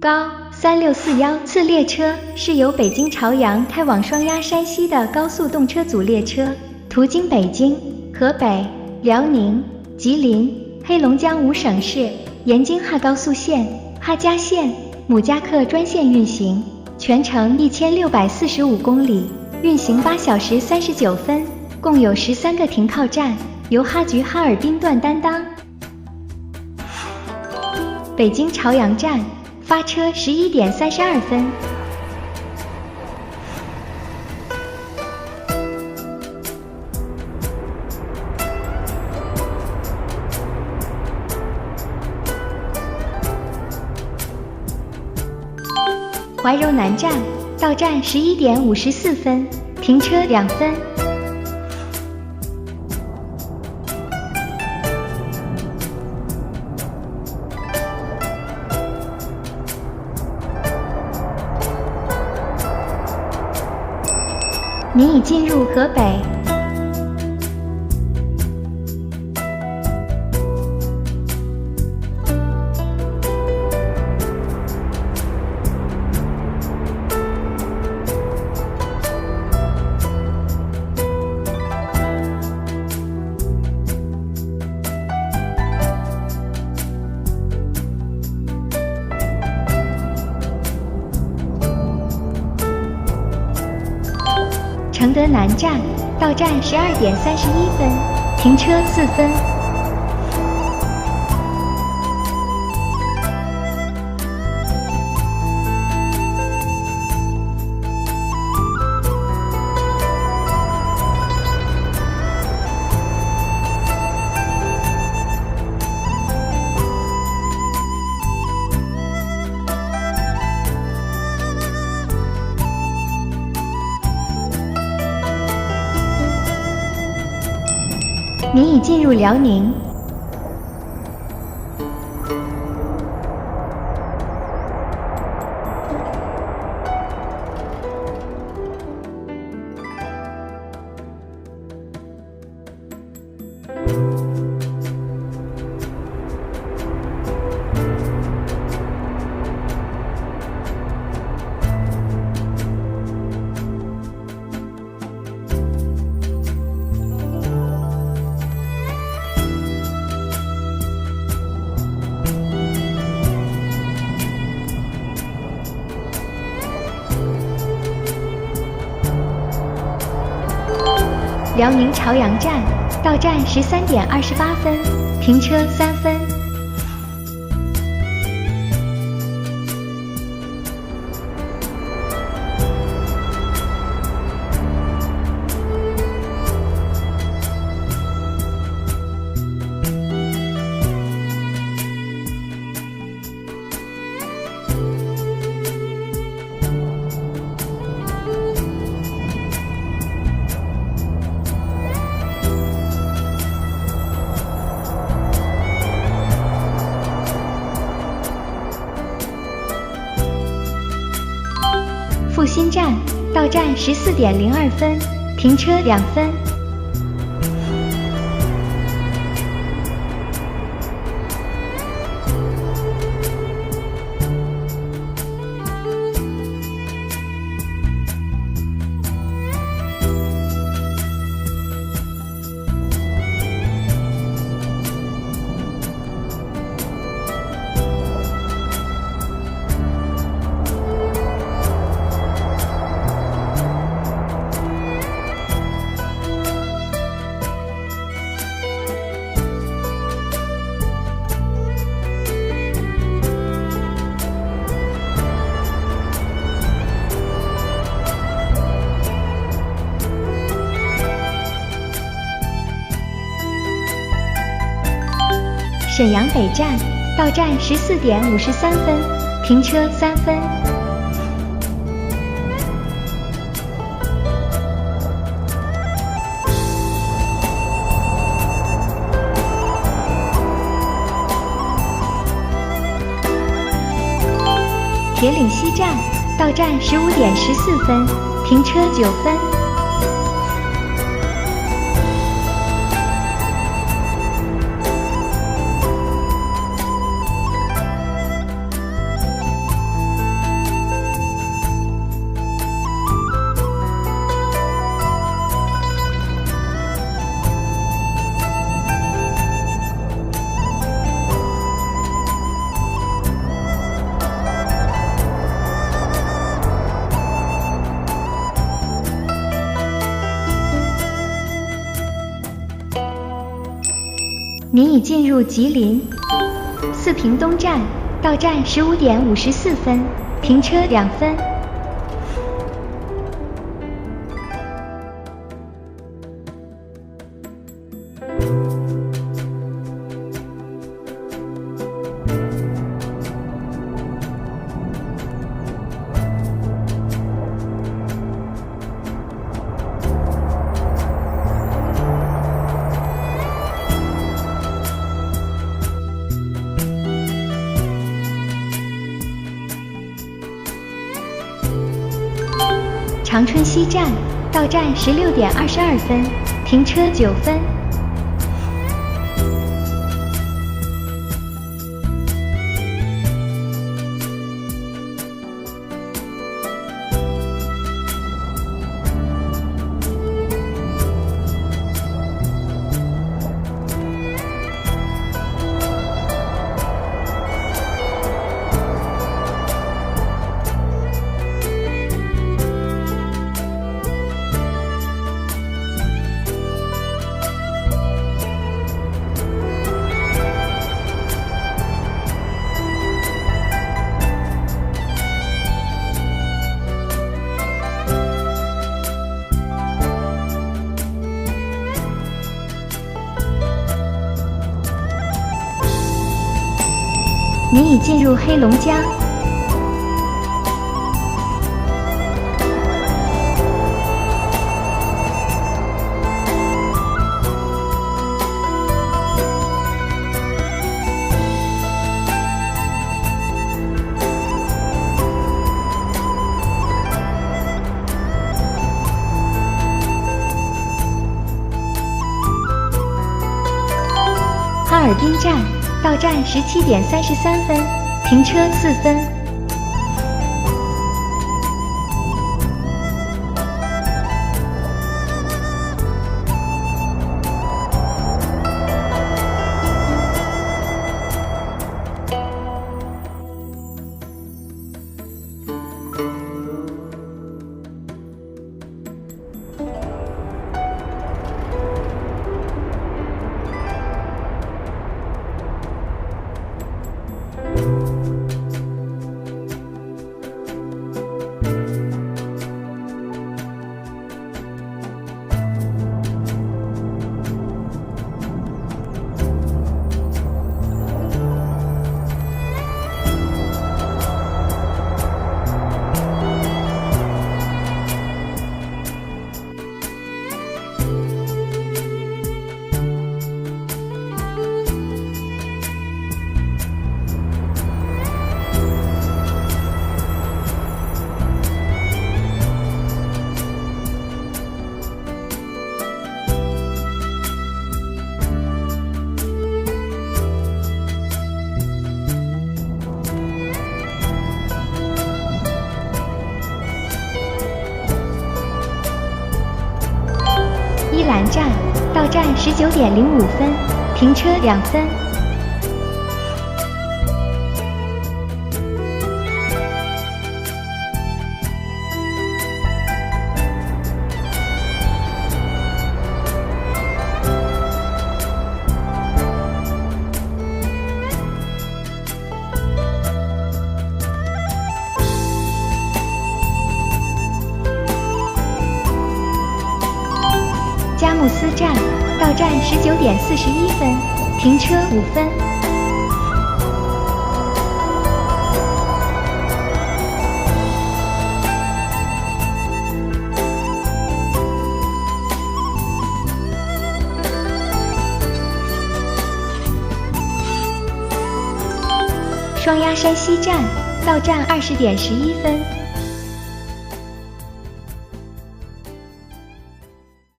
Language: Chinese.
高3641次列车是由北京朝阳开往双鸭山西的高速动车组列车，途经北京、河北、辽宁、吉林、黑龙江5省市，沿京哈高速线、哈嘉线、姆嘉克专线运行，全程1645公里，运行8小时39分，共有13个停靠站，由哈局哈尔滨段担当。北京朝阳站发车11点32分。怀柔南站到站11点54分，停车2分。您已进入河北。承德南站到站12点31分，停车4分。您已进入辽宁。辽宁朝阳站到站13点28分，停车3分。阜新站到站14点02分，停车2分。沈阳北站到站14点53分，停车3分。铁岭西站到站15点14分，停车9分。您已进入吉林。四平东站，到站15点54分，停车2分。长春西站，到站16点22分，停车9分。您已进入黑龙江。哈尔滨站，到站17点33分，停车4分。依兰站，到站19点05分，停车2分。佳木斯站，到站19点41分，停车5分。双鸭山西站，到站20点11分，